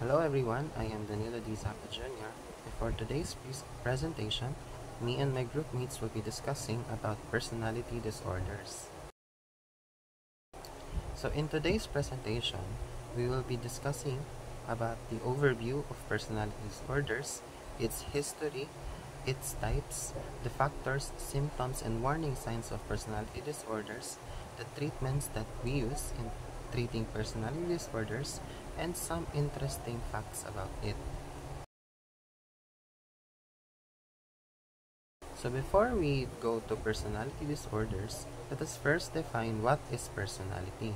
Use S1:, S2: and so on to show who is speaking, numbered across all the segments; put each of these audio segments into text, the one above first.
S1: Hello everyone, I am Danilo D. Zappa Jr. For today's presentation, me and my group mates will be discussing about personality disorders. So in today's presentation, we will be discussing about the overview of personality disorders, its history, its types, the factors, symptoms, and warning signs of personality disorders, the treatments that we use in treating personality disorders, and some interesting facts about it. So before we go to personality disorders, let us first define what is personality.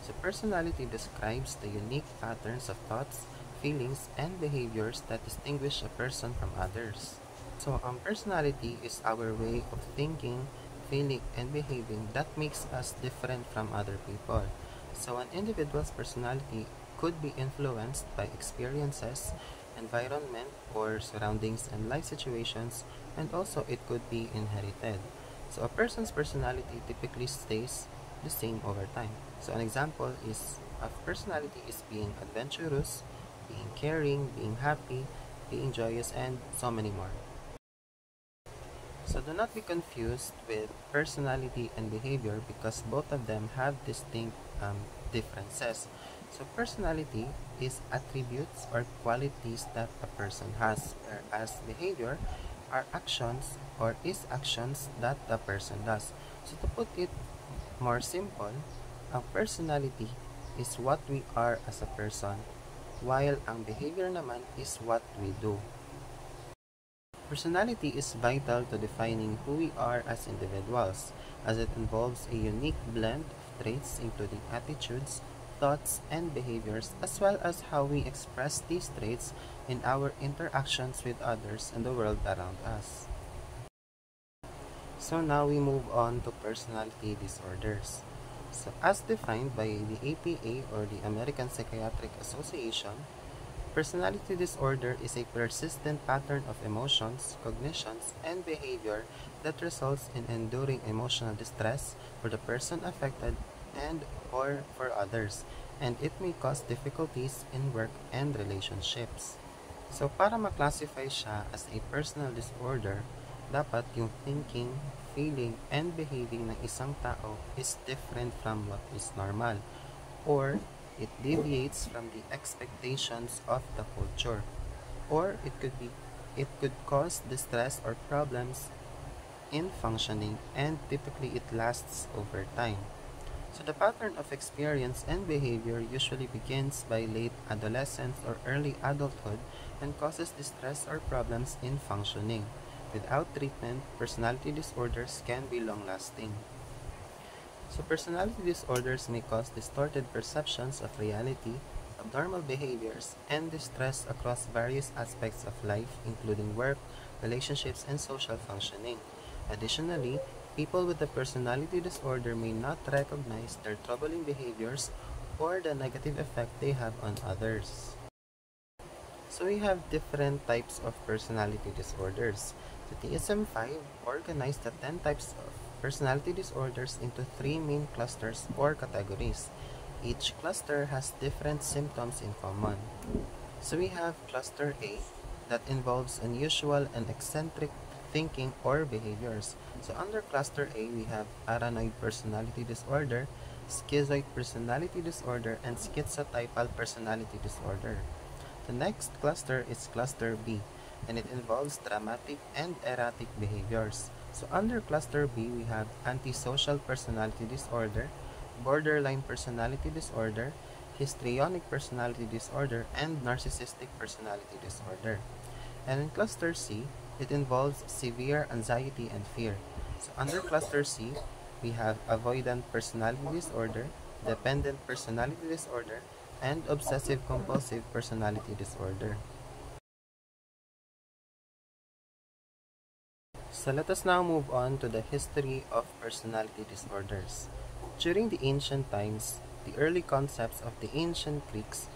S1: So personality describes the unique patterns of thoughts, feelings, and behaviors that distinguish a person from others. So personality is our way of thinking, feeling, and behaving that makes us different from other people. So an individual's personality could be influenced by experiences, environment, or surroundings and life situations, and also it could be inherited. So a person's personality typically stays the same over time. So an example is of personality is being adventurous, being caring, being happy, being joyous, and so many more. So do not be confused with personality and behavior because both of them have distinct differences. So personality is attributes or qualities that a person has, whereas behavior are actions or is actions that the person does. So to put it more simple, ang personality is what we are as a person, while ang behavior naman is what we do. Personality is vital to defining who we are as individuals, as it involves a unique blend of traits including attitudes, thoughts, and behaviors, as well as how we express these traits in our interactions with others and the world around us. So now we move on to personality disorders. So as defined by the APA or the American Psychiatric Association, personality disorder is a persistent pattern of emotions, cognitions, and behavior that results in enduring emotional distress for the person affected and or for others, and it may cause difficulties in work and relationships. So para maklasify siya as a personal disorder, dapat yung thinking, feeling, and behaving ng isang tao is different from what is normal, or it deviates from the expectations of the culture, or it could cause distress or problems in functioning, and typically it lasts over time. So the pattern of experience and behavior usually begins by late adolescence or early adulthood and causes distress or problems in functioning. Without treatment, personality disorders can be long-lasting. So personality disorders may cause distorted perceptions of reality, abnormal behaviors, and distress across various aspects of life, including work, relationships, and social functioning. Additionally, people with a personality disorder may not recognize their troubling behaviors or the negative effect they have on others. So we have different types of personality disorders. The DSM-5 organized the 10 types of personality disorders into three main clusters or categories. Each cluster has different symptoms in common. So we have cluster A that involves unusual and eccentric thinking or behaviors. So under cluster A, we have paranoid personality disorder, schizoid personality disorder, and schizotypal personality disorder. The next cluster is cluster B, and it involves dramatic and erratic behaviors. So under cluster B, we have antisocial personality disorder, borderline personality disorder, histrionic personality disorder, and narcissistic personality disorder. And in cluster C, it involves severe anxiety and fear. So under cluster C, we have avoidant personality disorder, dependent personality disorder, and obsessive compulsive personality disorder. So let us now move on to the history of personality disorders. During the ancient times, the early concepts of the ancient Greeks,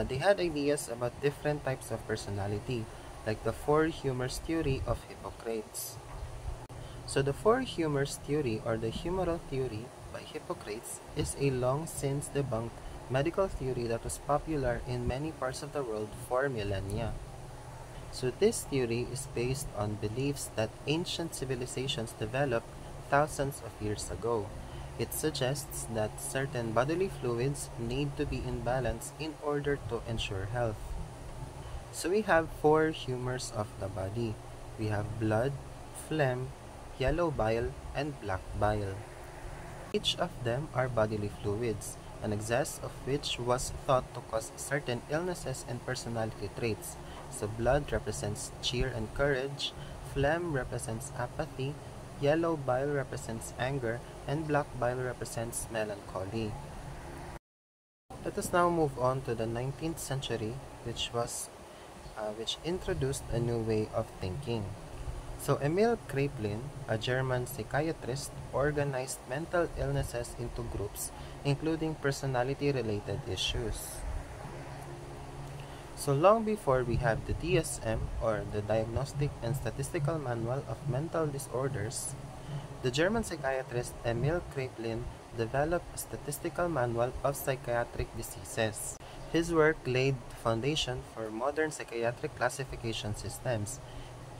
S1: they had ideas about different types of personality, like the four humors theory of Hippocrates. So the four humors theory or the humoral theory by Hippocrates is a long since debunked medical theory that was popular in many parts of the world for millennia. So this theory is based on beliefs that ancient civilizations developed thousands of years ago. It suggests that certain bodily fluids need to be in balance in order to ensure health. So we have four humors of the body. We have blood, phlegm, yellow bile, and black bile. Each of them are bodily fluids, an excess of which was thought to cause certain illnesses and personality traits. So blood represents cheer and courage, phlegm represents apathy, yellow bile represents anger, and black bile represents melancholy. Let us now move on to the 19th century, which introduced a new way of thinking. So Emil Kraepelin, a German psychiatrist, organized mental illnesses into groups, including personality-related issues. So long before we have the DSM, or the Diagnostic and Statistical Manual of Mental Disorders, the German psychiatrist Emil Kraepelin developed a statistical manual of psychiatric diseases. His work laid the foundation for modern psychiatric classification systems.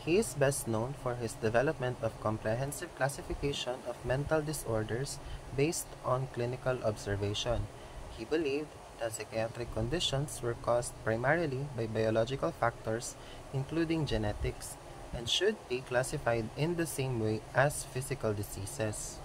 S1: He is best known for his development of comprehensive classification of mental disorders based on clinical observation. He believed that psychiatric conditions were caused primarily by biological factors, including genetics, and should be classified in the same way as physical diseases.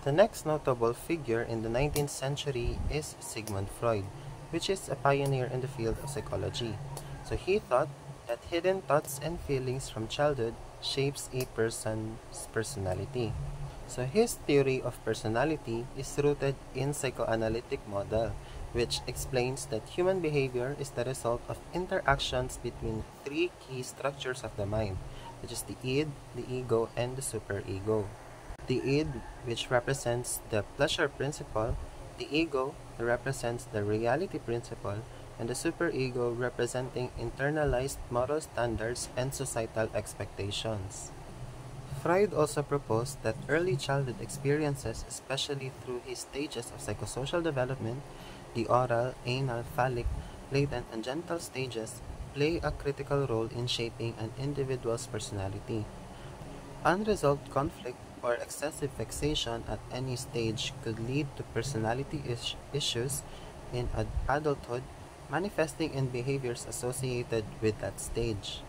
S1: The next notable figure in the 19th century is Sigmund Freud, which is a pioneer in the field of psychology. So he thought that hidden thoughts and feelings from childhood shapes a person's personality. So his theory of personality is rooted in psychoanalytic model, which explains that human behavior is the result of interactions between three key structures of the mind, which is the id, the ego, and the superego. The id, which represents the pleasure principle, the ego represents the reality principle, and the superego representing internalized moral standards and societal expectations. Freud also proposed that early childhood experiences, especially through his stages of psychosocial development, the oral, anal, phallic, latent, and genital stages, play a critical role in shaping an individual's personality. Unresolved conflict or excessive fixation at any stage could lead to personality issues in adulthood, manifesting in behaviors associated with that stage.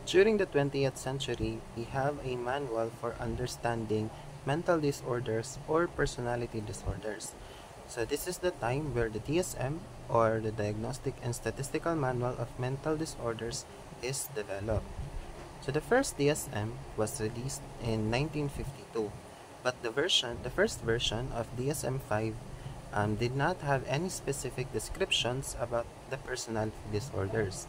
S1: During the 20th century, we have a manual for understanding mental disorders or personality disorders. So this is the time where the DSM, or the Diagnostic and Statistical Manual of Mental Disorders, is developed. So the first DSM was released in 1952, but the first version of DSM-5 did not have any specific descriptions about the personality disorders.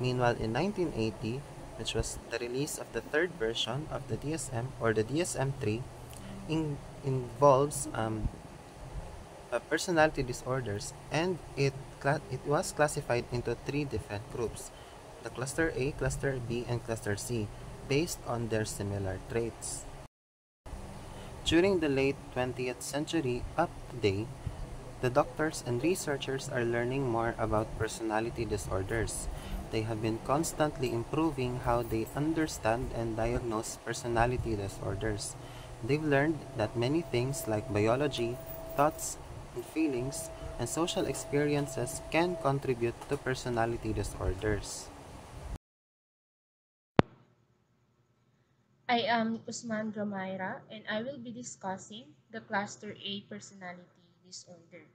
S1: Meanwhile, in 1980, which was the release of the third version of the DSM, or the DSM-3, involves personality disorders, and it was classified into three different groups: the cluster A, cluster B, and cluster C, based on their similar traits. During the late 20th century up to today, the doctors and researchers are learning more about personality disorders. They have been constantly improving how they understand and diagnose personality disorders. They've learned that many things like biology, thoughts, and feelings, and social experiences can contribute to personality disorders.
S2: I am Usman Romaira and I will be discussing the Cluster A personality disorder.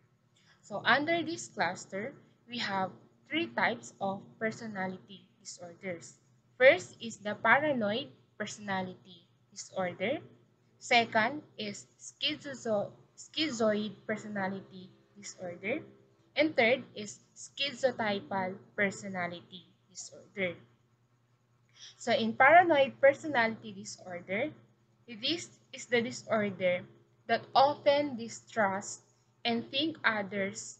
S2: So under this cluster, we have three types of personality disorders. First is the paranoid personality disorder. Second is schizoid personality disorder. And third is schizotypal personality disorder. So in paranoid personality disorder, this is the disorder that often distrust and think others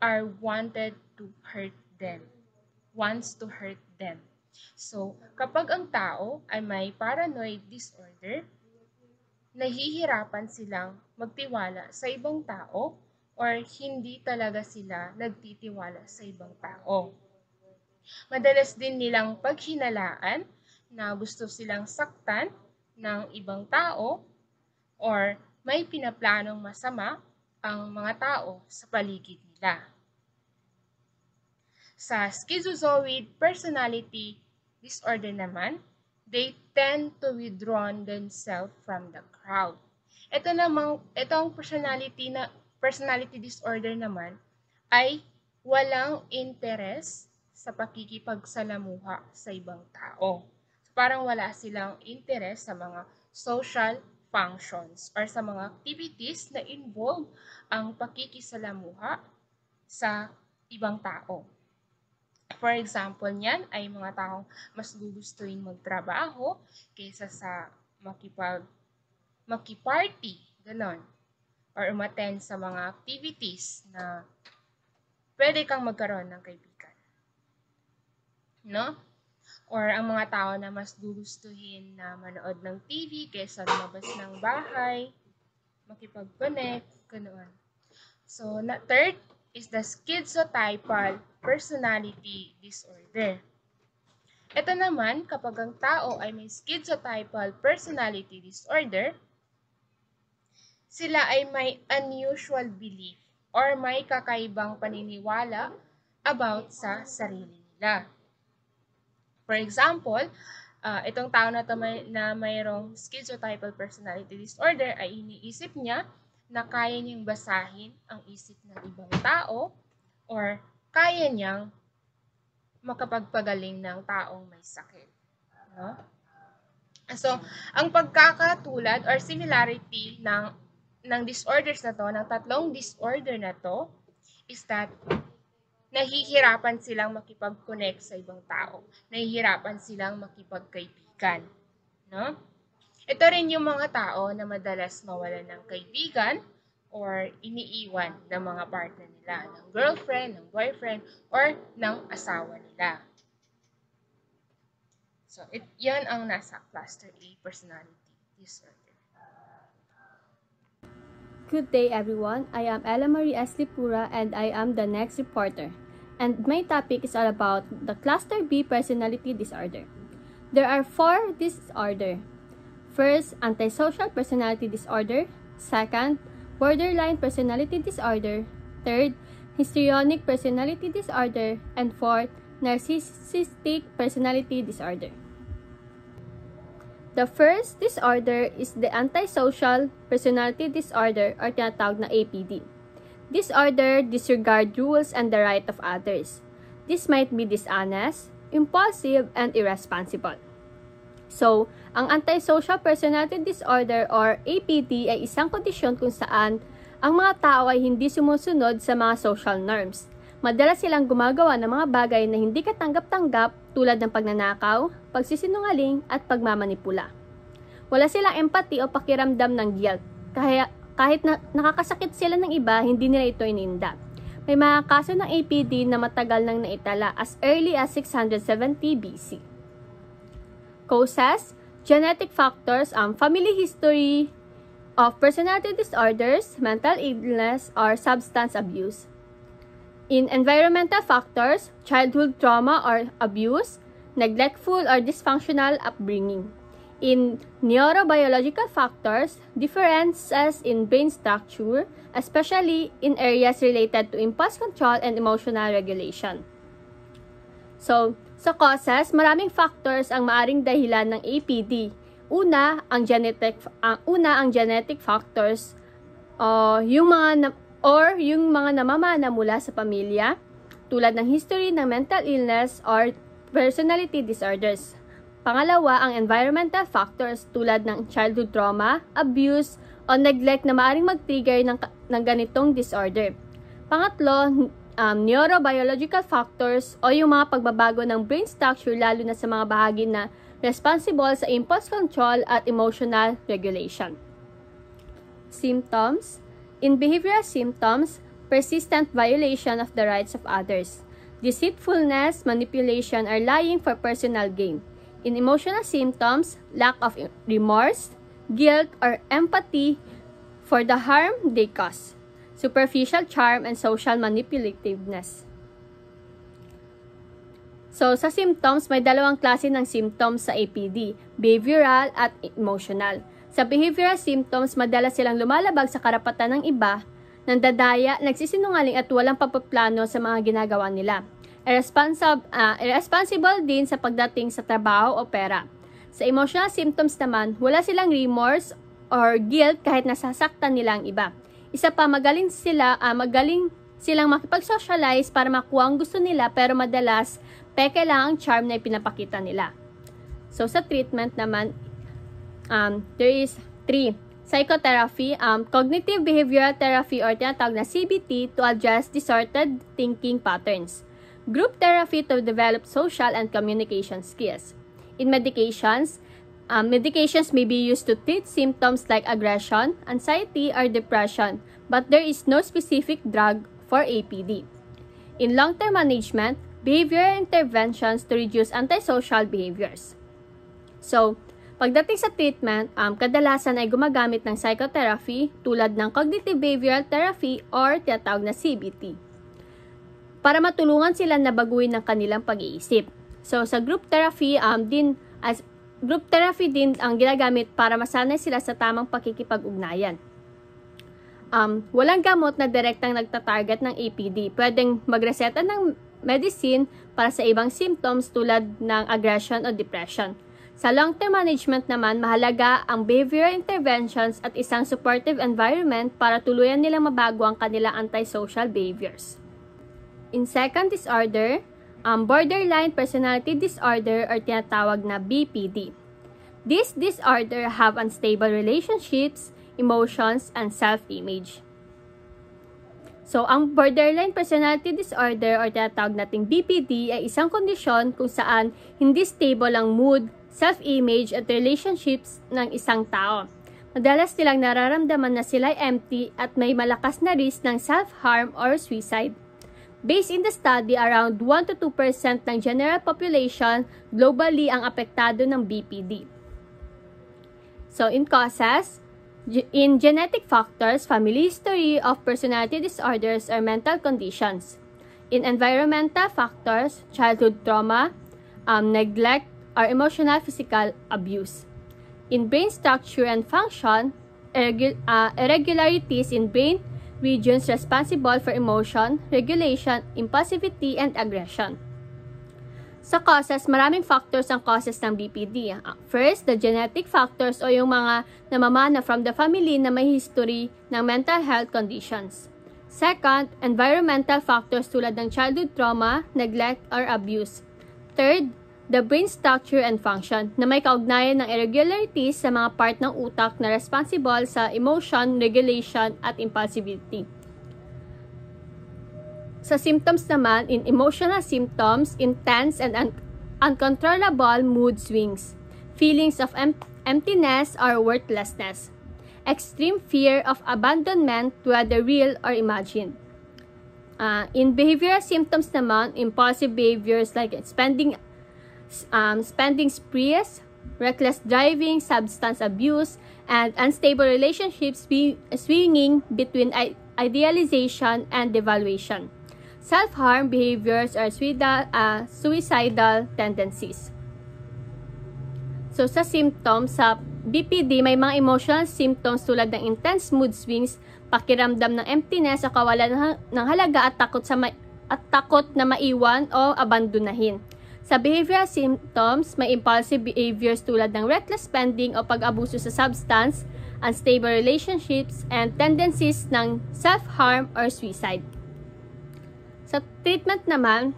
S2: are wanted to hurt them, wants to hurt them. So kapag ang tao ay may paranoid disorder, nahihirapan silang magtiwala sa ibang tao or hindi talaga sila nagtitiwala sa ibang tao. Madalas din nilang paghinalaan na gusto silang saktan ng ibang tao or may pinaplanong masama ang mga tao sa paligid nila. Sa schizozoid personality disorder naman, they tend to withdraw themselves from the crowd. Itong personality disorder naman ay walang interes sa pakikipagsalamuha sa ibang tao. So, parang wala silang interes sa mga social functions or sa mga activities na involve ang pakikisalamuha sa ibang tao. For example niyan ay mga taong mas gugustuhin magtrabaho kaysa sa makiparty, ganon. Or umattend sa mga activities na pwede kang magkaroon ng kaibigan. No? Or ang mga tao na mas gugustuhin na manood ng TV kaysa lumabas ng bahay, makipag-connect, ganoon. So, third is the schizotypal personality disorder. Ito naman, kapag ang tao ay may schizotypal personality disorder, sila ay may unusual belief or may kakaibang paniniwala about sa sarili nila. For example, itong tao na mayroong schizotypal personality disorder ay iniisip niya na kaya niyang basahin ang isip ng ibang tao or kaya niyang makapagpagaling ng taong may sakit. No? So, ang pagkakatulad or similarity ng disorders na to, ng tatlong disorder na to, is that nahihirapan silang makipag-connect sa ibang tao. Nahihirapan silang makipagkaibigan. No? Ito rin yung mga tao na madalas mawalan ng kaibigan or iniiwan ng mga partner nila, ng girlfriend, ng boyfriend, or ng asawa nila. So, yan ang nasa cluster A personality disorder.
S3: Good day everyone, I am Ella Marie Eslipura and I am the next reporter. And my topic is all about the cluster B personality disorder. There are 4 disorders. First, antisocial personality disorder. Second, borderline personality disorder. Third, histrionic personality disorder. And fourth, narcissistic personality disorder. The first disorder is the antisocial personality disorder or tinatawag na APD. Disorder disregard rules and the right of others. This might be dishonest, impulsive, and irresponsible. So, ang antisocial personality disorder or APD ay isang kondisyon kung saan ang mga tao ay hindi sumusunod sa mga social norms. Madalas silang gumagawa ng mga bagay na hindi katanggap-tanggap tulad ng pagnanakaw, pagsisinungaling, at pagmamanipula. Wala silang empathy o pakiramdam ng guilt. Kahit na nakakasakit sila ng iba, hindi nila ito ininda. May mga kaso ng APD na matagal nang naitala as early as 670 BC. Causes, genetic factors, family history of personality disorders, mental illness, or substance abuse. In environmental factors, childhood trauma or abuse, neglectful or dysfunctional upbringing. In neurobiological factors, differences in brain structure, especially in areas related to impulse control and emotional regulation. So, sa causes, maraming factors ang maaring dahilan ng APD. Una, ang genetic factors, yung mga namamana mula sa pamilya, tulad ng history ng mental illness or personality disorders. Pangalawa, ang environmental factors tulad ng childhood trauma, abuse, o neglect na maaaring mag-trigger ng ganitong disorder. Pangatlo, neurobiological factors o yung mga pagbabago ng brain structure lalo na sa mga bahagi na responsible sa impulse control at emotional regulation. Symptoms. In behavioral symptoms, persistent violation of the rights of others, deceitfulness, manipulation, or lying for personal gain. In emotional symptoms, lack of remorse, guilt, or empathy for the harm they cause. superficial charm, and social manipulativeness. So, sa symptoms, may dalawang klase ng symptoms sa APD, behavioral at emotional. Sa behavioral symptoms, madalas silang lumalabag sa karapatan ng iba, nandadaya, nagsisinungaling at walang pagpaplano sa mga ginagawa nila. Irresponsible din sa pagdating sa trabaho o pera. Sa emotional symptoms naman, wala silang remorse or guilt kahit nasasaktan nila ang iba. Isa pa, magaling silang makipag-socialize para makuha ang gusto nila, pero madalas peke lang ang charm na ipinapakita nila. So, sa treatment naman, there is 3. Psychotherapy, cognitive behavioral therapy or tinatawag na CBT to address distorted thinking patterns. Group therapy to develop social and communication skills. In medications, medications may be used to treat symptoms like aggression, anxiety, or depression, but there is no specific drug for APD. In long-term management, behavioral interventions to reduce antisocial behaviors. So, pagdating sa treatment, kadalasan ay gumagamit ng psychotherapy tulad ng cognitive behavioral therapy or tinatawag na CBT para matulungan sila na baguhin ang kanilang pag-iisip. So, sa group therapy din ang ginagamit para masanay sila sa tamang pakikipag-ugnayan. Walang gamot na direktang nagtatarget ng APD. Pwedeng magreseta ng medicine para sa ibang symptoms tulad ng aggression o depression. Sa long-term management naman, mahalaga ang behavioral interventions at isang supportive environment para tuluyan nilang mabago ang kanilang antisocial behaviors. In second disorder, borderline personality disorder or tinatawag na BPD. This disorder have unstable relationships, emotions, and self-image. So, ang borderline personality disorder or tinatawag nating BPD ay isang kondisyon kung saan hindi stable ang mood, self-image at relationships ng isang tao. Madalas silang nararamdaman na sila ay empty at may malakas na risk ng self-harm or suicide. Based in the study, around 1 to 2% ng general population globally ang apektado ng BPD. So, in causes, in genetic factors, family history of personality disorders or mental conditions. In environmental factors, childhood trauma, neglect, or emotional physical abuse. In brain structure and function, irregularities in brain regions responsible for emotion, regulation, impulsivity, and aggression. Sa causes, maraming factors ang causes ng BPD. First, the genetic factors o yung mga namamana from the family na may history ng mental health conditions. Second, environmental factors tulad ng childhood trauma, neglect, or abuse. Third, the brain structure and function na may kaugnayan ng irregularities sa mga part ng utak na responsible sa emotion, regulation, at impulsivity. Sa symptoms naman, in emotional symptoms, intense and uncontrollable mood swings, feelings of emptiness or worthlessness, extreme fear of abandonment, whether real or imagined. In behavioral symptoms naman, impulsive behaviors like spending sprees, reckless driving, substance abuse, and unstable relationships swinging between idealization and devaluation. Self-harm behaviors or suicidal tendencies. So, sa symptoms, sa BPD, may mga emotional symptoms tulad ng intense mood swings, pakiramdam ng emptiness o kawalan ng halaga at takot na maiwan o abandonahin. Sa behavioral symptoms, may impulsive behaviors tulad ng reckless spending o pag-abuso sa substance, unstable relationships, and tendencies ng self-harm or suicide. Sa treatment naman,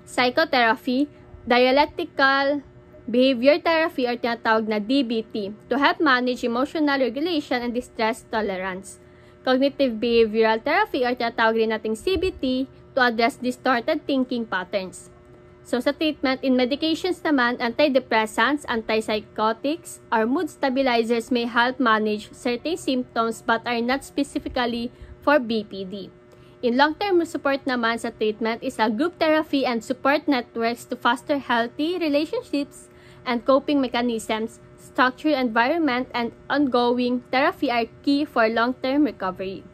S3: psychotherapy, dialectical behavior therapy or tinatawag na DBT to help manage emotional regulation and distress tolerance. Cognitive behavioral therapy or tinatawag rin nating CBT to address distorted thinking patterns. So sa treatment, in medications naman, antidepressants, antipsychotics, or mood stabilizers may help manage certain symptoms but are not specifically for BPD. In long-term support naman sa treatment is a group therapy and support networks to foster healthy relationships and coping mechanisms, structured environment, and ongoing therapy are key for long-term recovery.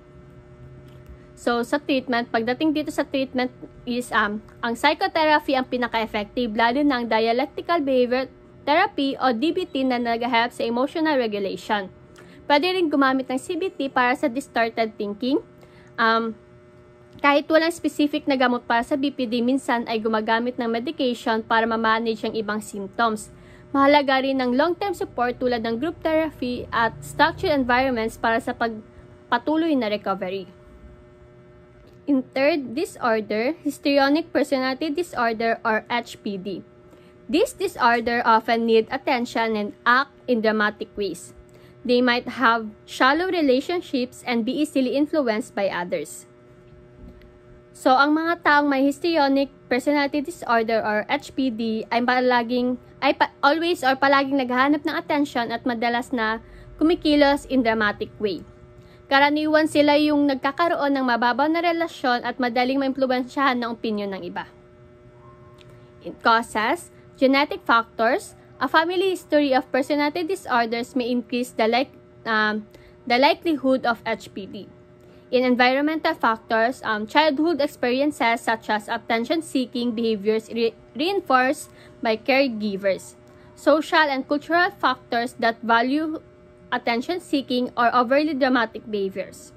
S3: So, sa treatment, pagdating dito sa treatment is ang psychotherapy ang pinaka-effective, lalo ng dialectical behavior therapy o DBT na nag-help sa emotional regulation. Pwede rin gumamit ng CBT para sa distorted thinking. Kahit walang specific na gamot para sa BPD, minsan ay gumagamit ng medication para ma-manage ang ibang symptoms. Mahalaga rin ng long-term support tulad ng group therapy at structured environments para sa patuloy na recovery. In third disorder, histrionic personality disorder or HPD. This disorder often need attention and act in dramatic ways. They might have shallow relationships and be easily influenced by others. So, ang mga taong may histrionic personality disorder or HPD ay palaging naghahanap ng attention at madalas na kumikilos in dramatic way. Karaniwan sila yung nagkakaroon ng mababaw na relasyon at madaling maimpluwensyahan ng opinyon ng iba. It causes genetic factors. A family history of personality disorders may increase the likelihood of HPD. In environmental factors, childhood experiences such as attention-seeking behaviors reinforced by caregivers. Social and cultural factors that value attention-seeking or overly dramatic behaviors.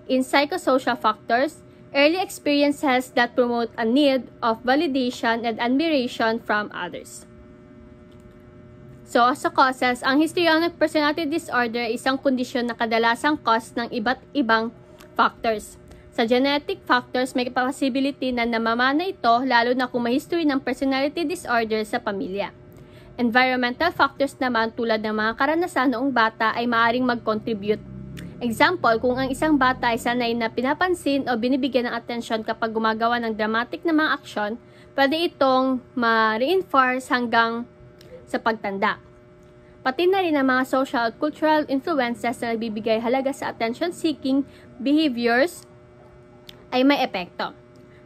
S3: In psychosocial factors, early experiences that promote a need of validation and admiration from others. So, sa causes, ang histrionic personality disorder ay isang kondisyon na kadalasang cause ng iba't ibang factors. Sa genetic factors, may possibility na namamana ito lalo na kung may history ng personality disorder sa pamilya. Environmental factors naman tulad ng mga karanasan noong bata ay maaaring mag-contribute. Example, kung ang isang bata ay sanay na pinapansin o binibigyan ng atensyon kapag gumagawa ng dramatic na mga aksyon, pwede itong ma-reinforce hanggang sa pagtanda. Pati na rin ang mga social at cultural influences na nagbibigay halaga sa attention-seeking behaviors ay may epekto.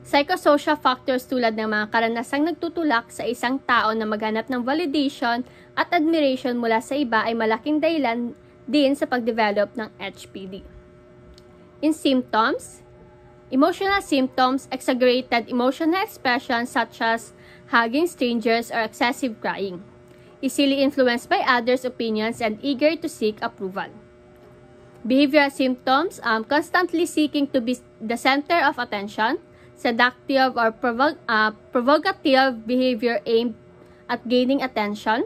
S3: Psychosocial factors tulad ng mga karanasang nagtutulak sa isang tao na maghanap ng validation at admiration mula sa iba ay malaking dahilan din sa pagdevelop ng HPD. In symptoms, emotional symptoms, exaggerated emotional expressions such as hugging strangers or excessive crying, easily influenced by others' opinions and eager to seek approval. Behavioral symptoms, constantly seeking to be the center of attention, seductive or provocative behavior aimed at gaining attention,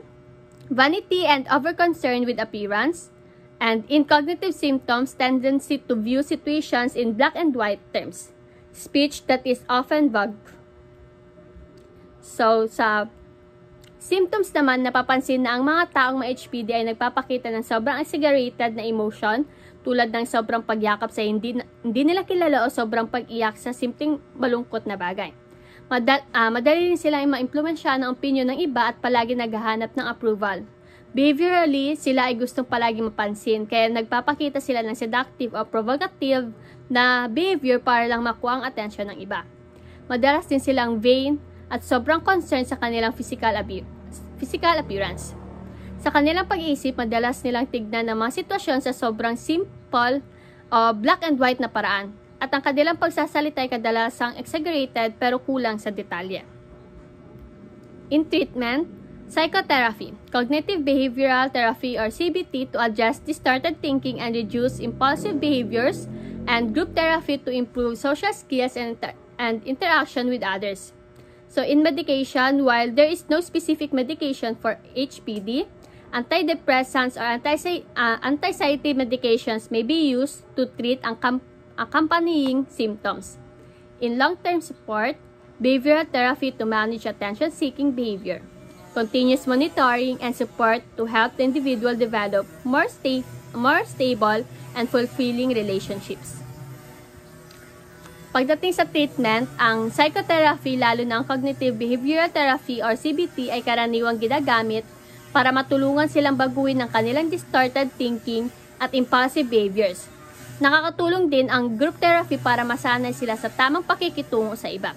S3: vanity and overconcern with appearance, and in cognitive symptoms, tendency to view situations in black and white terms, speech that is often vague. So, sa symptoms naman, napapansin na ang mga taong may HPD ay nagpapakita ng sobrang exaggerated na emotion tulad ng sobrang pagyakap sa hindi nila kilala o sobrang pag-iyak sa simpleng malungkot na bagay. Madali rin silang ma-impluwensya ng opinion ng iba at palagi naghahanap ng approval. Behaviorally, sila ay gustong palagi mapansin kaya nagpapakita sila ng seductive o provocative na behavior para lang makuha ang atensyon ng iba. Madalas din silang vain at sobrang concerned sa kanilang physical appearance. Sa kanilang pag-iisip, madalas nilang tignan ang mga sitwasyon sa sobrang simple o black and white na paraan. At ang kanilang pagsasalita ay kadalasang exaggerated pero kulang sa detalye. In treatment, psychotherapy, cognitive behavioral therapy or CBT to adjust distorted thinking and reduce impulsive behaviors, and group therapy to improve social skills and interaction with others. So in medication, while there is no specific medication for HPD, antidepressants or anxiety medications may be used to treat accompanying symptoms. In long-term support, behavioral therapy to manage attention-seeking behavior, continuous monitoring and support to help the individual develop more stable and fulfilling relationships. Pagdating sa treatment, ang psychotherapy, lalo na ang cognitive behavioral therapy or CBT ay karaniwang ginagamit para matulungan silang baguhin ang kanilang distorted thinking at impulsive behaviors. Nakakatulong din ang group therapy para masanay sila sa tamang pakikitungo sa iba.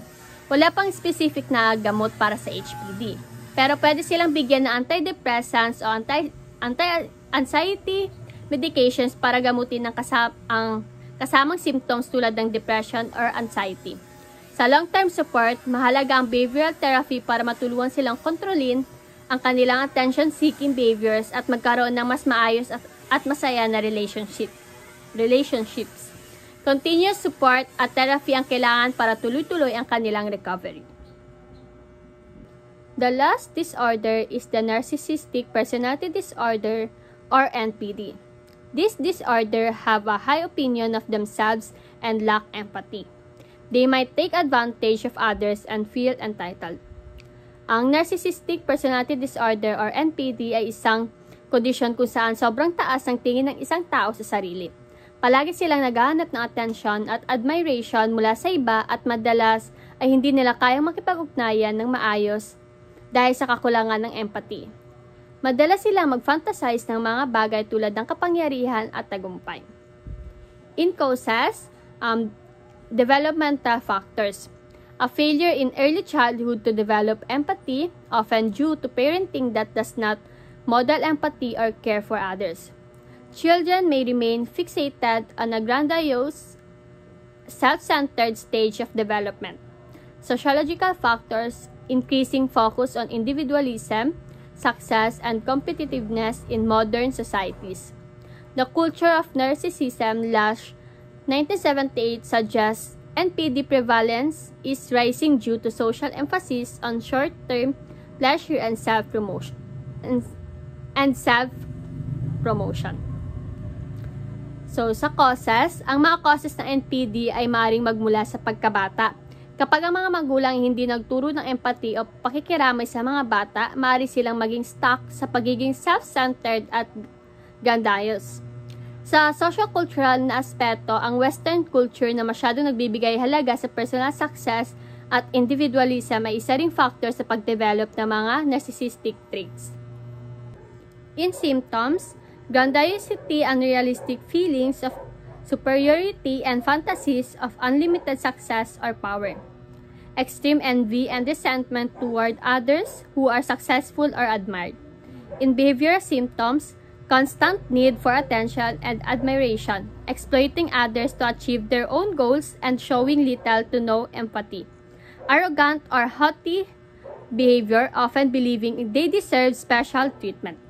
S3: Wala pang specific na gamot para sa HPD, pero pwede silang bigyan ng antidepressants o anti-anxiety medications para gamutin ang kasamang symptoms tulad ng depression or anxiety. Sa long-term support, mahalaga ang behavioral therapy para matulungan silang kontrolin ang kanilang attention-seeking behaviors at magkaroon ng mas maayos at masaya na relationships. Continuous support at therapy ang kailangan para tuloy-tuloy ang kanilang recovery. The last disorder is the Narcissistic Personality Disorder or NPD. This disorder have a high opinion of themselves and lack empathy. They might take advantage of others and feel entitled. Ang Narcissistic Personality Disorder or NPD ay isang kondisyon kung saan sobrang taas ang tingin ng isang tao sa sarili. Palagi silang naghahanap ng attention at admiration mula sa iba at madalas ay hindi nila kayang makipag-ugnayan ng maayos dahil sa kakulangan ng empathy. Madalas silang mag-fantasize ng mga bagay tulad ng kapangyarihan at tagumpay. In causes, developmental factors. A failure in early childhood to develop empathy, often due to parenting that does not model empathy or care for others. Children may remain fixated on a grandiose, self-centered stage of development. Sociological factors, increasing focus on individualism, success, and competitiveness in modern societies. The culture of narcissism / 1978 suggests NPD prevalence is rising due to social emphasis on short-term pleasure and self-promotion. So, sa causes, ang mga causes ng NPD ay maaaring magmula sa pagkabata. Kapag ang mga magulang hindi nagturo ng empathy o pakikiramay sa mga bata, maaari silang maging stuck sa pagiging self-centered at grandiose. Sa socio-cultural na aspeto, ang Western culture na masyadong nagbibigay halaga sa personal success at individualism ay isa ring factor sa pagdevelop ng mga narcissistic traits. In symptoms, grandiosity, unrealistic feelings of superiority, and fantasies of unlimited success or power. Extreme envy and resentment toward others who are successful or admired. In behavioral symptoms, constant need for attention and admiration, exploiting others to achieve their own goals and showing little to no empathy. Arrogant or haughty behavior, often believing they deserve special treatment.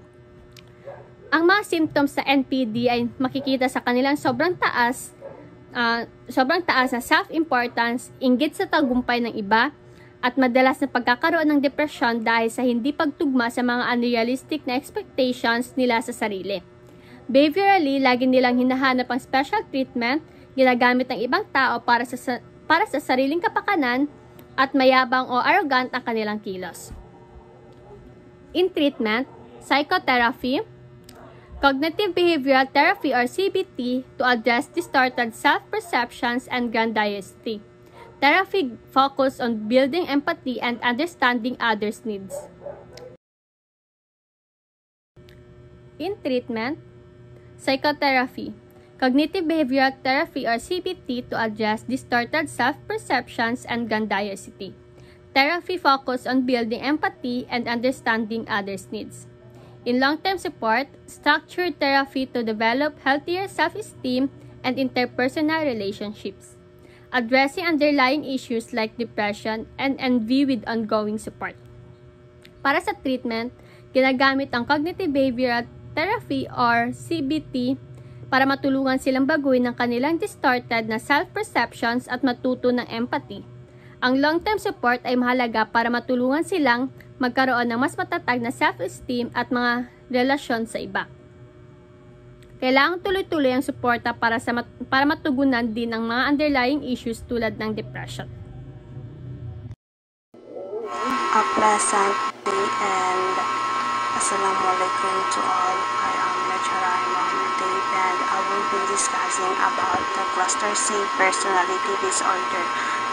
S3: Ang mga symptoms sa NPD ay makikita sa kanilang sobrang taas na self-importance, inggit sa tagumpay ng iba, at madalas na pagkakaroon ng depresyon dahil sa hindi pagtugma sa mga unrealistic na expectations nila sa sarili. Behaviorally, lagi nilang hinahanap ang special treatment, ginagamit ng ibang tao para sa sariling kapakanan, at mayabang o arrogant ang kanilang kilos. In treatment, psychotherapy, cognitive behavioral therapy or CBT to address distorted self-perceptions and grandiosity. Therapy focus on building empathy and understanding others' needs. In treatment, psychotherapy, cognitive behavioral therapy or CBT to address distorted self-perceptions and grandiosity. Therapy focus on building empathy and understanding others' needs. In long-term support, structured therapy to develop healthier self-esteem and interpersonal relationships. Addressing underlying issues like depression and envy with ongoing support. Para sa treatment, ginagamit ang cognitive behavioral therapy or CBT para matulungan silang baguhin ang kanilang distorted na self-perceptions at matuto ng empathy. Ang long-term support ay mahalaga para matulungan silang magkaroon ng mas matatag na self-esteem at mga relasyon sa iba. Kailangang tuloy-tuloy ang suporta para matugunan din ang mga underlying issues tulad ng depression.
S4: A pleasant day and Assalamualaikum to all. I am Nacharai Mohammed Dave and I will be discussing about the cluster C personality disorder.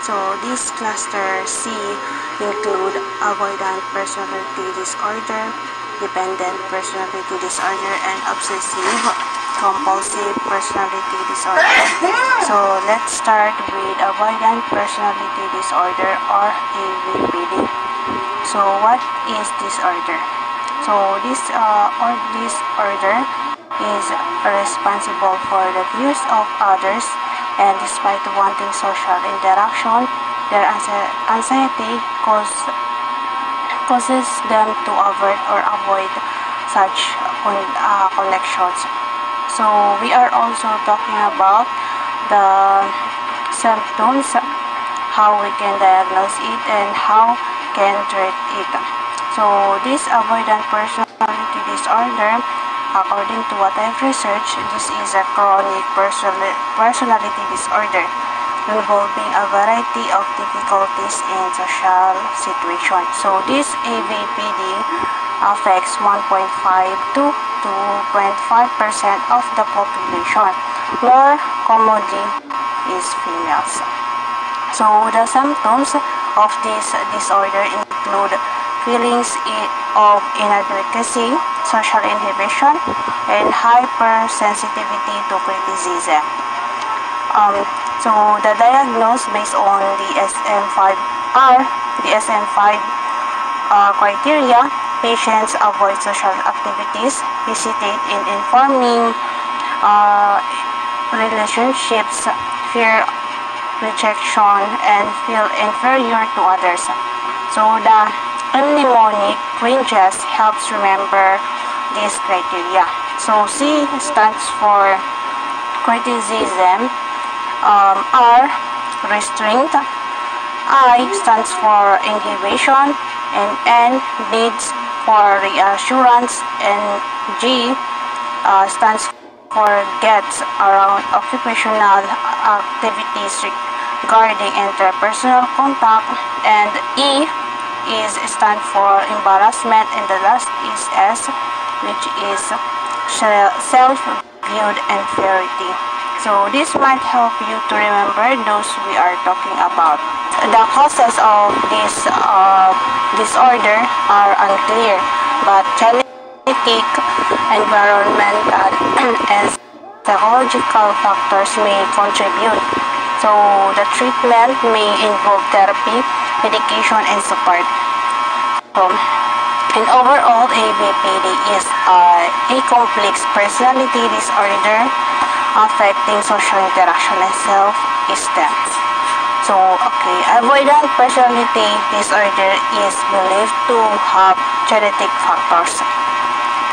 S4: So this cluster C include avoidant personality disorder, dependent personality disorder, and obsessive compulsive personality disorder. So let's start with avoidant personality disorder or AVPD. So what is disorder? So this disorder is responsible for the views of others, and despite wanting social interaction, their anxiety causes them to avert or avoid such connections. So we are also talking about the symptoms, how we can diagnose it, and how can treat it. So this avoidant personality disorder, according to what I've researched, this is a chronic personality disorder involving a variety of difficulties in social situations. So this AVPD affects 1.5 to 2.5% of the population. More commonly is females. So the symptoms of this disorder include feelings of inadequacy, social inhibition, and hypersensitivity to criticism. So the diagnosis based on the DSM-5 criteria: patients avoid social activities, hesitate in informing relationships, fear rejection, and feel inferior to others. So the mnemonic ranges helps remember these criteria. So C stands for criticism, R restraint, I stands for inhibition, and N needs for reassurance, and G stands for gets around occupational activities regarding interpersonal contact, and E is stand for embarrassment, and the last is S, which is self-viewed inferiority. So this might help you to remember those we are talking about. The causes of this disorder are unclear, but genetic, environmental, and psychological factors may contribute. So the treatment may involve therapy, medication, and support. And overall, ABPD is a complex personality disorder affecting social interaction and self-esteem. So, avoidant personality disorder is believed to have genetic factors,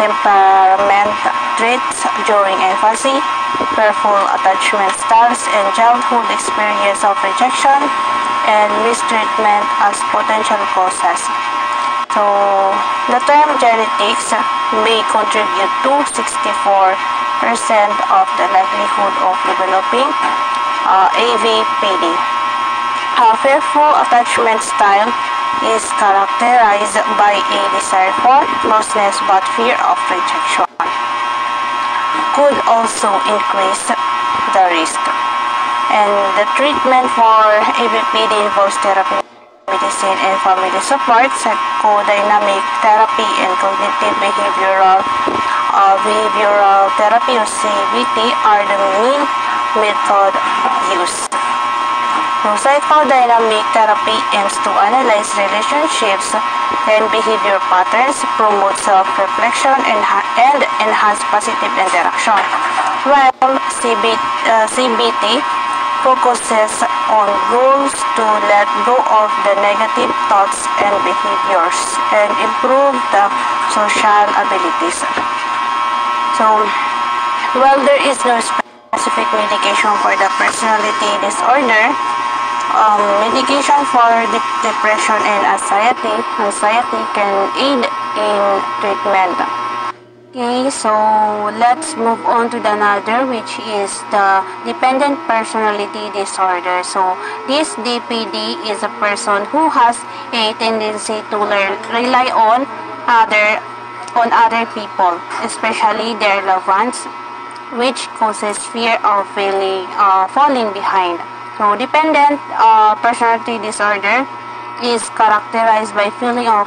S4: temperament traits during infancy, fearful attachment styles, and childhood experience of rejection and mistreatment as potential causes. So, the term genetics may contribute to 64% of the likelihood of developing AVPD. A fearful attachment style is characterized by a desire for closeness but fear of rejection. Could also increase the risk. And the treatment for AVPD involves therapy, medicine, and family support. Psychodynamic therapy and cognitive behavioral therapy, or CBT, are the main method used. So psychodynamic therapy aims to analyze relationships and behavior patterns, promote self-reflection, and enhance positive interaction, while CBT focuses on goals to let go of the negative thoughts and behaviors and improve the social abilities. So, while there is no specific medication for the personality disorder, medication for depression and anxiety can aid in treatment. Okay, so let's move on to the another, which is the dependent personality disorder. So this DPD is a person who has a tendency to rely on other people, especially their loved ones, which causes fear of falling behind. So dependent personality disorder is characterized by feeling of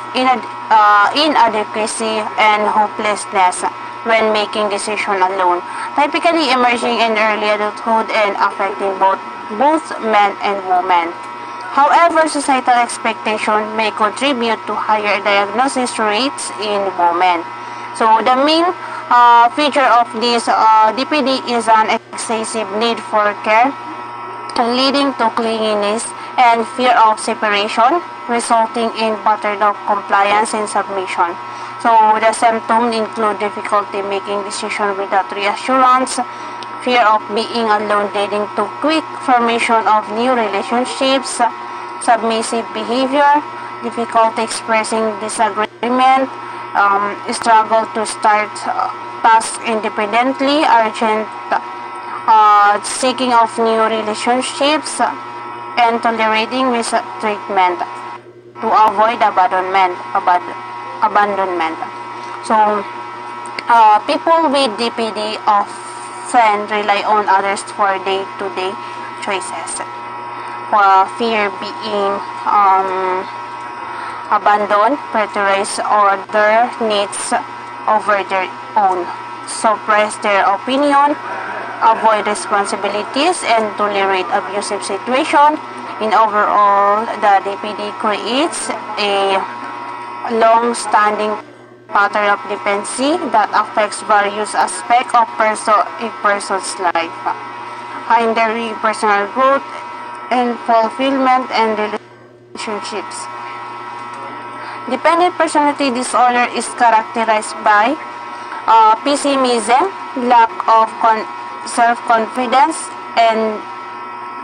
S4: inadequacy and hopelessness when making decisions alone, typically emerging in early adulthood and affecting both men and women. However, societal expectation may contribute to higher diagnosis rates in women. So the main feature of this DPD is an excessive need for care, leading to clinginess and fear of separation, resulting in pattern of compliance and submission. So the symptoms include difficulty making decisions without reassurance, fear of being alone leading to quick formation of new relationships, submissive behavior, difficulty expressing disagreement, struggle to start tasks independently, urgent seeking of new relationships, and tolerating mistreatment to avoid abandonment. So, people with DPD often rely on others for day-to-day choices. Fear being abandoned, prioritize other needs over their own, suppress their opinion, avoid responsibilities, and tolerate abusive situation. In overall, the DPD creates a long-standing pattern of dependency that affects various aspects of a person's life, hindering personal growth and fulfillment and relationships. Dependent personality disorder is characterized by pessimism, lack of self-confidence, and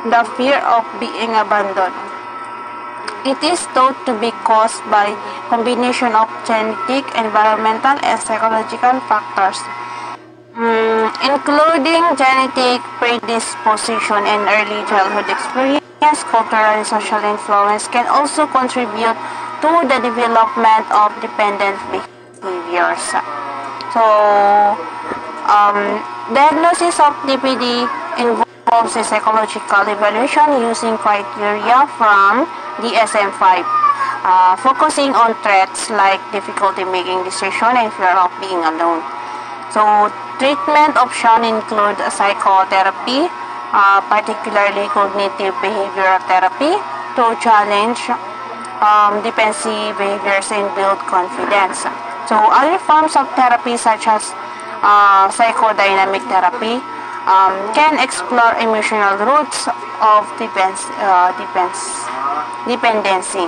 S4: the fear of being abandoned. It is thought to be caused by combination of genetic, environmental, and psychological factors, including genetic predisposition and early childhood experience. Cultural and social influence can also contribute to the development of dependent behaviors. So, diagnosis of DPD involves a psychological evaluation using criteria from DSM-5, focusing on traits like difficulty making decisions and fear of being alone. So, treatment options include psychotherapy, particularly cognitive behavioral therapy, to challenge defensive behaviors and build confidence. So, other forms of therapy such as psychodynamic therapy can explore emotional roots of dependency.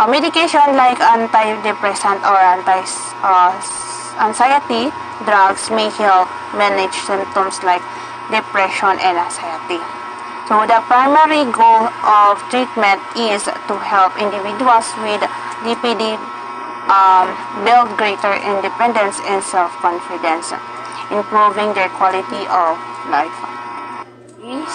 S4: Medication like antidepressant or anxiety drugs may help manage symptoms like depression and anxiety. So the primary goal of treatment is to help individuals with DPD build greater independence and self-confidence, improving their quality of life.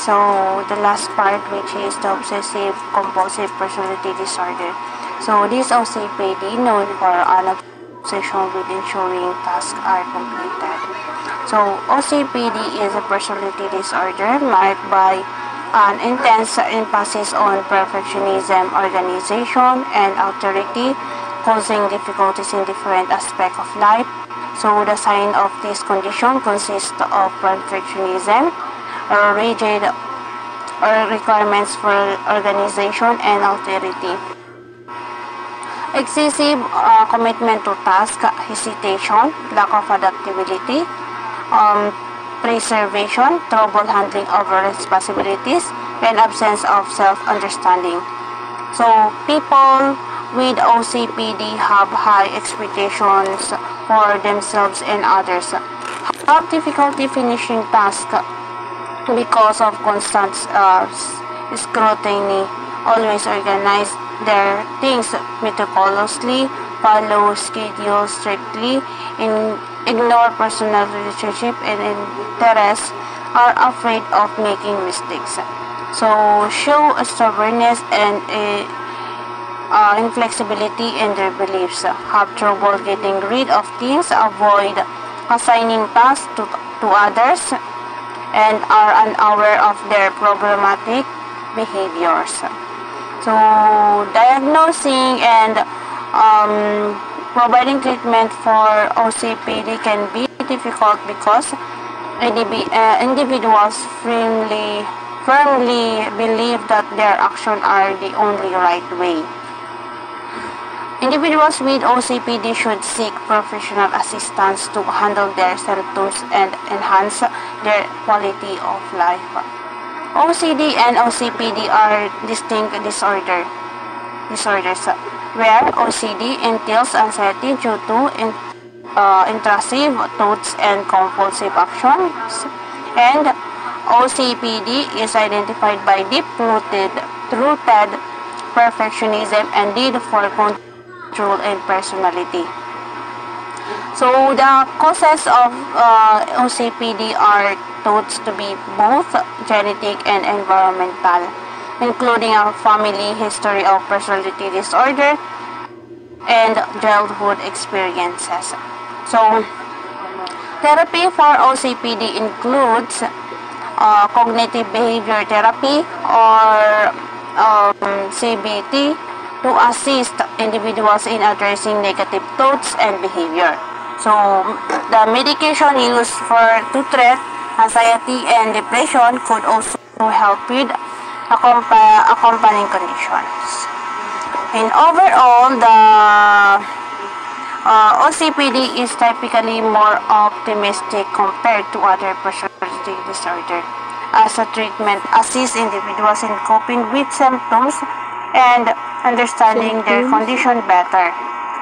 S4: So the last part, which is the obsessive compulsive personality disorder. So this OCPD, known for an obsession with ensuring tasks are completed. So OCPD is a personality disorder marked by an intense emphasis on perfectionism, organization, and authority, causing difficulties in different aspects of life. So the sign of this condition consists of perfectionism, rigid requirements for organization and authority, excessive commitment to task, hesitation, lack of adaptability, preservation, trouble handling over responsibilities, and absence of self-understanding. So people with OCPD have high expectations for themselves and others, have difficulty finishing tasks because of constant scrutiny, always organize their things meticulously, follow schedules strictly, ignore personal relationship and interests, are afraid of making mistakes. So show a stubbornness and inflexibility in their beliefs, have trouble getting rid of things, avoid assigning tasks to others, and are unaware of their problematic behaviors. So diagnosing and providing treatment for OCPD can be difficult because individuals firmly believe that their actions are the only right way. Individuals with OCPD should seek professional assistance to handle their symptoms and enhance their quality of life. OCD and OCPD are distinct disorders, where OCD entails anxiety due to intrusive thoughts and compulsive actions, and OCPD is identified by deep-rooted perfectionism and need for control and personality. So the causes of OCPD are thought to be both genetic and environmental, including a family history of personality disorder and childhood experiences. So, therapy for OCPD includes cognitive behavior therapy or CBT to assist individuals in addressing negative thoughts and behavior. So, the medication used to treat anxiety and depression could also help with accompanying conditions. And overall, the OCPD is typically more optimistic compared to other personality disorder, as a treatment assists individuals in coping with symptoms and understanding their condition better.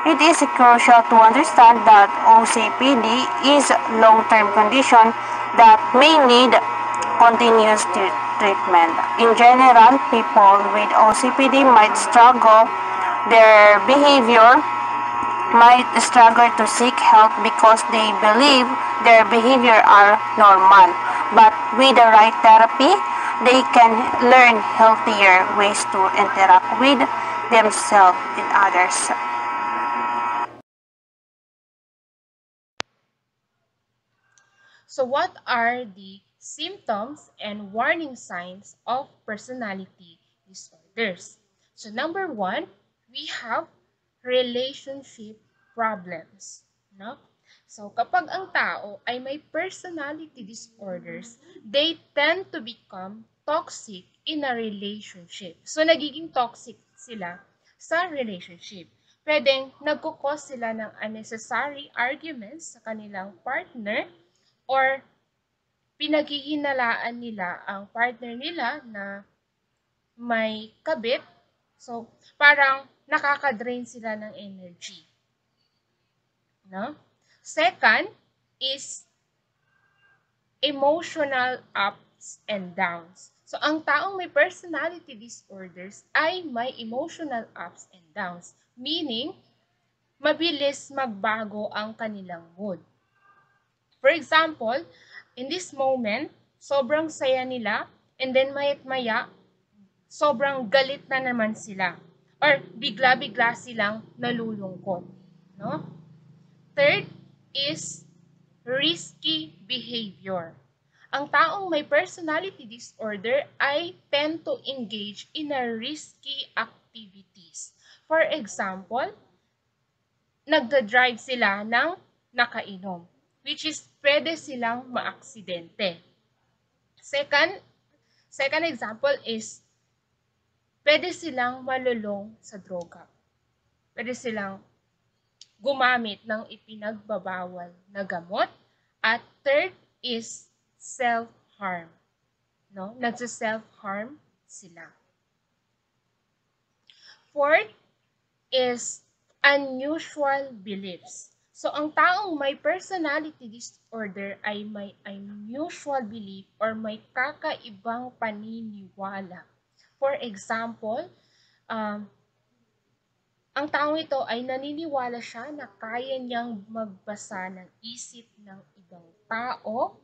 S4: It is crucial to understand that OCPD is a long-term condition that may need continuous treatment. In general, people with OCPD might struggle to seek help because they believe their behavior are normal. But with the right therapy, they can learn healthier ways to interact with themselves and others.
S2: So what are the symptoms and warning signs of personality disorders? So number one, we have relationship problems. No? So kapag ang tao ay may personality disorders, they tend to become toxic in a relationship. So nagiging toxic sila sa relationship. Pwedeng nagkukos sila ng unnecessary arguments sa kanilang partner, or pinaghihinalaan nila ang partner nila na may kabit. So, parang nakaka-drain sila ng energy. No? Second is emotional ups and downs. So, ang taong may personality disorders ay may emotional ups and downs. Meaning, mabilis magbago ang kanilang mood. For example, in this moment, sobrang saya nila, and then mayat-maya, sobrang galit na naman sila. Or bigla-bigla silang nalulungkot. No? Third is risky behavior. Ang taong may personality disorder ay tend to engage in a risky activities. For example, nagda-drive sila ng nakainom, which is pwede silang maaksidente. Second example is pwede silang malulong sa droga. Pwede silang gumamit ng ipinagbabawal na gamot. At third is self-harm. No? Nagsa-self-harm sila. Fourth is unusual beliefs. So, ang taong may personality disorder ay may unusual belief or may kakaibang paniniwala. For example, ang taong ito ay naniniwala siya na kaya niyang magbasa ng isip ng ibang tao,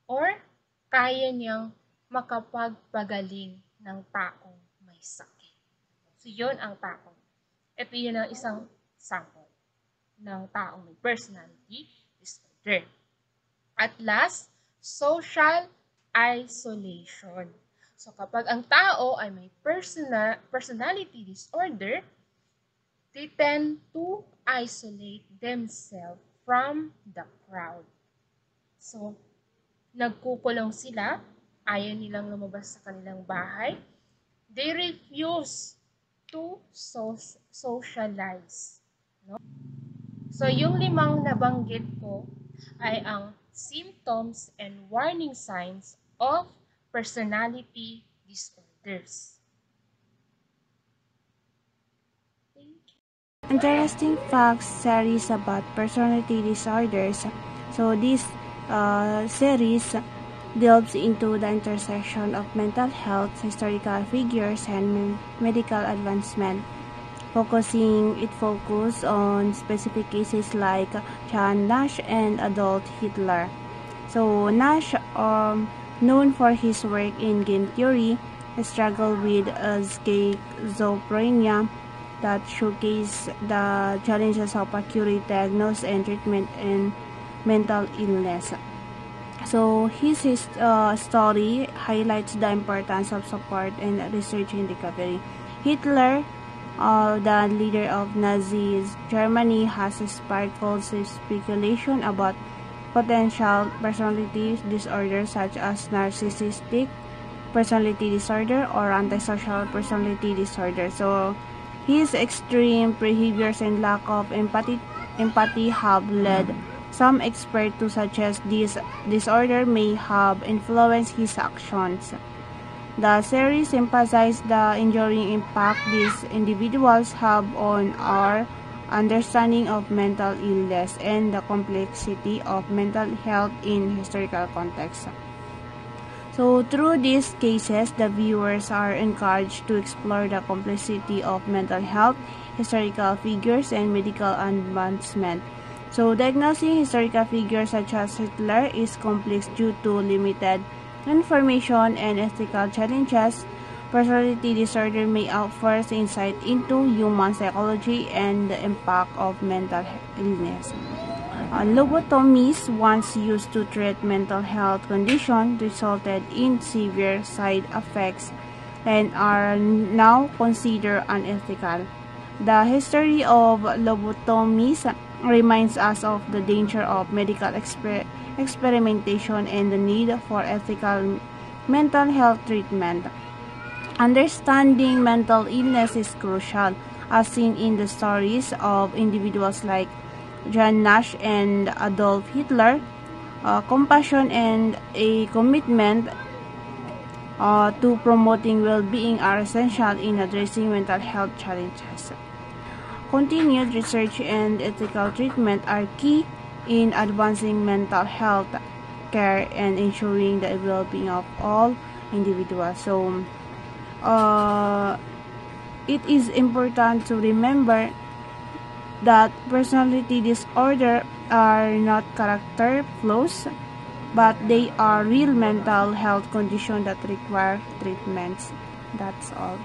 S2: or kaya niyang makapagpagaling ng taong may sakit. So, yun ang taong. Ito yun ang isang sample ng taong may personality disorder. At last, social isolation. So, kapag ang tao ay may personality disorder, they tend to isolate themselves from the crowd. So, nagkukulong sila, ayaw nilang lumabas sa kanilang bahay. They refuse to socialize. So, yung 5 nabanggit ko ay ang symptoms and warning signs of personality disorders.
S4: Interesting facts series about personality disorders. So this series delves into the intersection of mental health, historical figures, and medical advancement. It focus on specific cases like John Nash and Adolf Hitler. So Nash, known for his work in game theory, struggled with schizophrenia that showcase the challenges of accurate diagnosis and treatment in mental illness. So his story highlights the importance of support and research and recovery. Hitler, the leader of Nazi Germany, has sparkled speculation about potential personality disorders such as narcissistic personality disorder or antisocial personality disorder. So his extreme behaviors and lack of empathy have led some experts to suggest this disorder may have influenced his actions. The series emphasizes the enduring impact these individuals have on our understanding of mental illness and the complexity of mental health in historical context. So through these cases, the viewers are encouraged to explore the complexity of mental health, historical figures, and medical advancement. So diagnosing historical figures such as Hitler is complex due to limited information and ethical challenges. Personality disorder may offer insight into human psychology and the impact of mental illness. Lobotomies, once used to treat mental health conditions, resulted in severe side effects and are now considered unethical. The history of lobotomies reminds us of the danger of medical experimentation and the need for ethical mental health treatment. Understanding mental illness is crucial, as seen in the stories of individuals like John Nash and Adolf Hitler. Compassion and a commitment to promoting well-being are essential in addressing mental health challenges. Continued research and ethical treatment are key in advancing mental health care and ensuring the well-being of all individuals. So, it is important to remember that personality disorder are not character flaws, but they are real mental health conditions that require treatments. That's all.